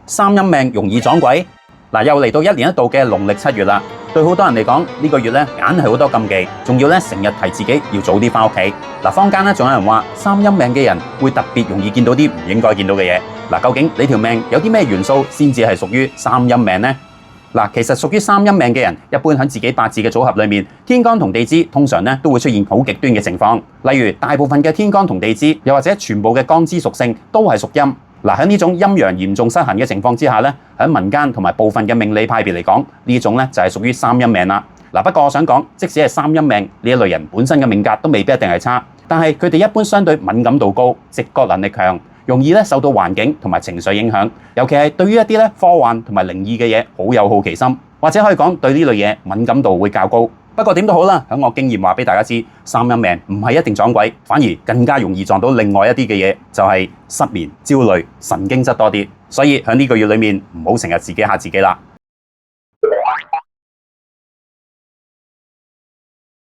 三陰命容易撞鬼。嗱，又嚟到一年一度嘅農曆7月啦。對好多人嚟講，呢個月咧硬係好多禁忌，仲要咧成日提自己要早啲翻屋企。嗱，坊間咧仲有人話三陰命嘅人會特別容易見到啲唔應該見到嘅嘢。嗱，究竟你條命有啲咩元素先至係屬於三陰命呢？嗱，其實屬於三陰命嘅人，一般喺自己八字嘅組合裏面，天干同地支通常咧都會出現好極端嘅情況。例如大部分嘅天干同地支，又或者全部嘅干支屬性都係屬陰。嗱，喺呢種陰陽嚴重失衡嘅情況之下咧，喺民間同埋部分嘅命理派別嚟講，呢種咧就係屬於三陰命啦。嗱，不過我想講，即使係三陰命呢一類人本身嘅命格都未必一定係差，但係佢哋一般相對敏感度高，直覺能力強，容易咧受到環境同埋情緒影響，尤其係對於一啲咧科幻同埋靈異嘅嘢好有好奇心，或者可以講對呢類嘢敏感度會較高。不過點都好啦，喺我經驗話俾大家知，三陰命唔係一定撞鬼，反而更加容易撞到另外一啲嘅嘢，就係失眠、焦慮、神經質多啲。所以喺呢個月裏面，唔好成日自己嚇自己啦。